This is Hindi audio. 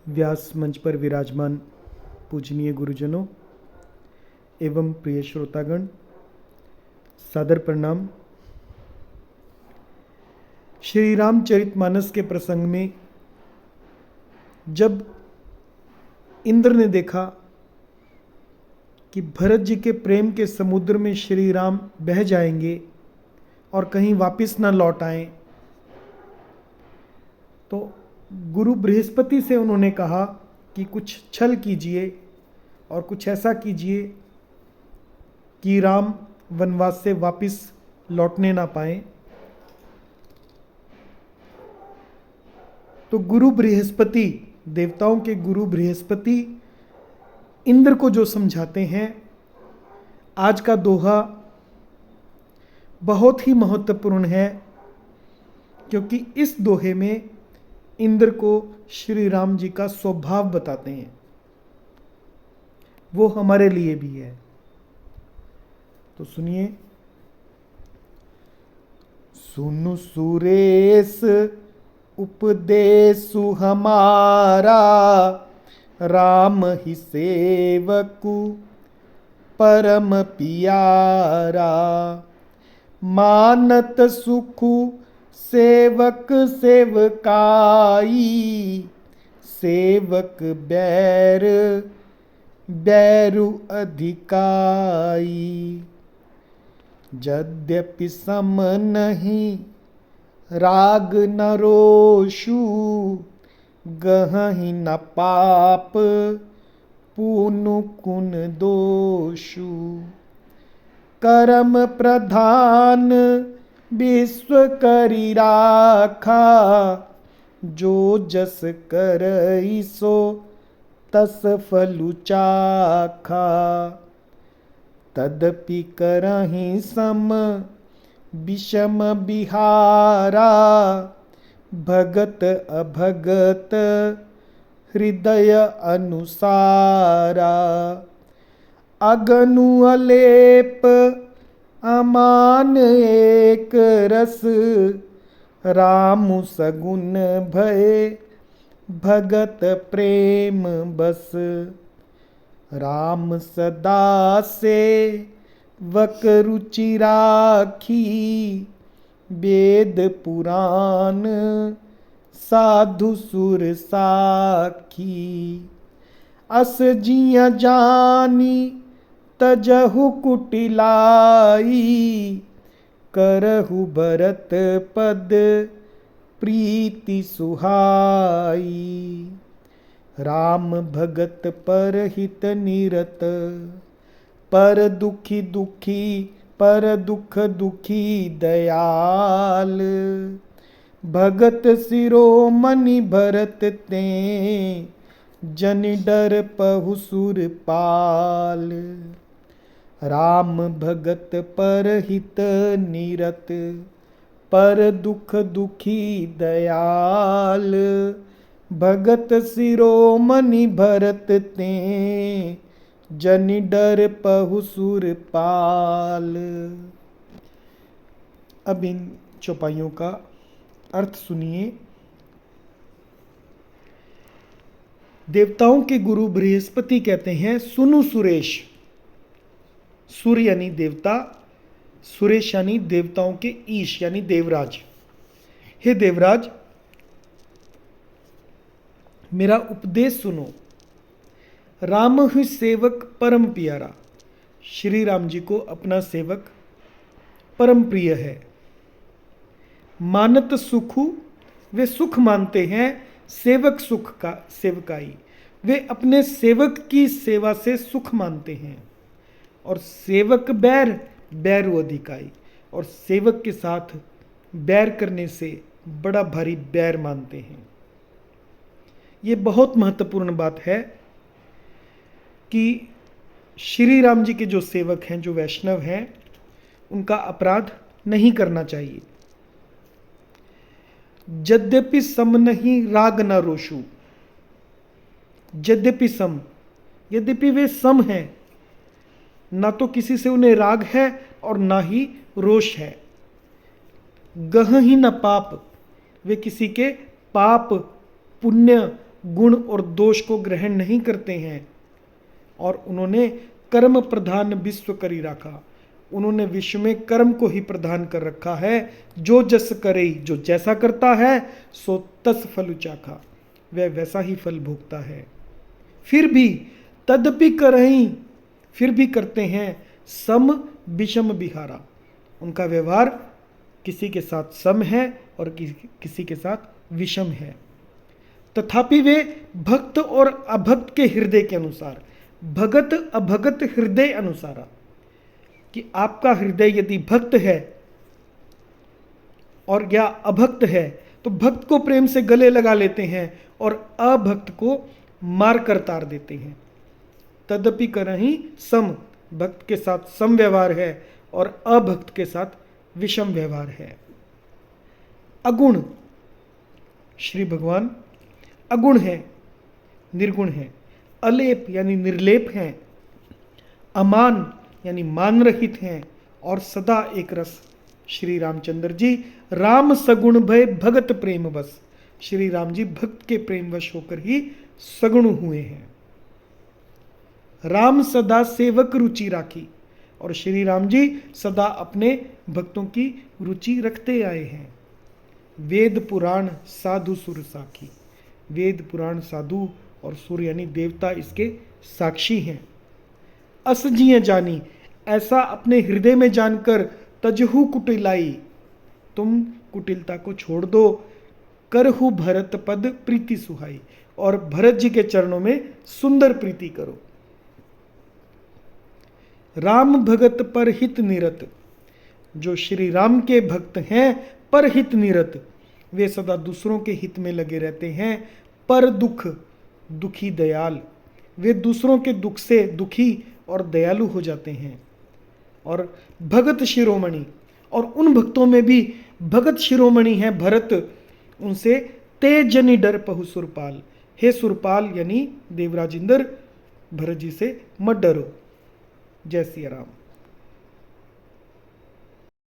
व्यास मंच पर विराजमान पूजनीय गुरुजनों एवं प्रिय श्रोतागण, सादर प्रणाम। श्री रामचरितमानस के प्रसंग में जब इंद्र ने देखा कि भरत जी के प्रेम के समुद्र में श्री राम बह जाएंगे और कहीं वापस न लौट आए, तो गुरु बृहस्पति से उन्होंने कहा कि कुछ छल कीजिए और कुछ ऐसा कीजिए कि राम वनवास से वापस लौटने ना पाए। तो गुरु बृहस्पति, देवताओं के गुरु बृहस्पति इंद्र को जो समझाते हैं, आज का दोहा बहुत ही महत्वपूर्ण है, क्योंकि इस दोहे में इंद्र को श्री राम जी का स्वभाव बताते हैं। वो हमारे लिए भी है। तो सुनिए। सुनु सुरेश उपदेशु हमारा, राम ही सेवकु परम पियारा। मानत सुखु सेवक सेवकाई, सेवक बैर बैरु अधिकाई। यद्यपि सम नहीं राग न रोषु, गहहि न पाप पुनु कुन दोषु। करम प्रधान विश्व करी राखा, जो जस करई सो तस फलु चाखा। तदपि करहि सम विषम बिहारा, भगत अभगत हृदय अनुसारा। अगनु अलेप अमान एक रस, रामु सगुन भय भगत प्रेम बस। राम सदा से वक रुचि राखी, वेद पुराण साधु सुर साखी। अस जिया जानी तजहु कुटिलाई, करहु भरत पद प्रीति सुहाई। राम भगत पर हित निरत, पर दुखी दुखी पर दुख दुखी दयाल। भगत शिरोमणि भरत ते, जन डर पहु सुर पाल। राम भगत पर हित निरत, पर दुख दुखी दयाल। भगत शिरोमणि भरत ते, जन डर पहु सुर पाल। अब इन चौपाइयों का अर्थ सुनिए। देवताओं के गुरु बृहस्पति कहते हैं, सुनु सुरेश। सूर्य यानी देवता, सुरेश यानी देवताओं के ईश यानी देवराज। हे देवराज, मेरा उपदेश सुनो। राम ही सेवक परम प्यारा। श्री राम जी को अपना सेवक परम प्रिय है। मानत सुखु, वे सुख मानते हैं सेवक सुख का सेवकाई। वे अपने सेवक की सेवा से सुख मानते हैं। और सेवक बैर बैरु अधिकाई, और सेवक के साथ बैर करने से बड़ा भारी बैर मानते हैं। ये बहुत महत्वपूर्ण बात है कि श्री राम जी के जो सेवक हैं, जो वैष्णव हैं, उनका अपराध नहीं करना चाहिए। यद्यपि सम नहीं राग न रोषु। यद्यपि सम, यद्यपि वे सम हैं, ना तो किसी से उन्हें राग है और ना ही रोष है। गहहि न पाप, वे किसी के पाप पुण्य गुण और दोष को ग्रहण नहीं करते हैं। और उन्होंने कर्म प्रधान विश्व करी रखा, उन्होंने विश्व में कर्म को ही प्रधान कर रखा है। जो जस करे, जो जैसा करता है सो तस फल चाखा, वह वैसा ही फल भोगता है। फिर भी तदपि करहीं, फिर भी करते हैं सम विषम विहारा, उनका व्यवहार किसी के साथ सम है और किसी के साथ विषम है। तथापि वे भक्त और अभक्त के हृदय के अनुसार, भगत अभगत हृदय अनुसारा, कि आपका हृदय यदि भक्त है और या अभक्त है तो भक्त को प्रेम से गले लगा लेते हैं और अभक्त को मार कर तार देते हैं। तदपि करहीं सम, भक्त के साथ सम व्यवहार है और अभक्त के साथ विषम व्यवहार है। अगुण, श्री भगवान अगुण है, निर्गुण है। अलेप यानी निर्लेप हैं, अमान यानी मान रहित हैं, और सदा एक रस। श्री रामचंद्र जी राम सगुण भय भगत प्रेम बस, श्री राम जी भक्त के प्रेम वश होकर ही सगुण हुए हैं। राम सदा सेवक रुचि राखी, और श्री राम जी सदा अपने भक्तों की रुचि रखते आए हैं। वेद पुराण साधु सुर साखी, वेद पुराण साधु और सुर यानी देवता इसके साक्षी हैं। अस जिय जानी, ऐसा अपने हृदय में जानकर तजहु कुटिलाई, तुम कुटिलता को छोड़ दो। करहु भरत पद प्रीति सुहाई, और भरत जी के चरणों में सुंदर प्रीति करो। राम भगत पर हित निरत, जो श्री राम के भक्त हैं पर हित निरत, वे सदा दूसरों के हित में लगे रहते हैं। पर दुख दुखी दयाल, वे दूसरों के दुख से दुखी और दयालु हो जाते हैं। और भगत शिरोमणि, और उन भक्तों में भी भगत शिरोमणि है भरत, उनसे तेजनि डर पहु सुरपाल, हे सुरपाल यानी देवराज इंद्र, भरत जी से मत डरो। जय सिया राम।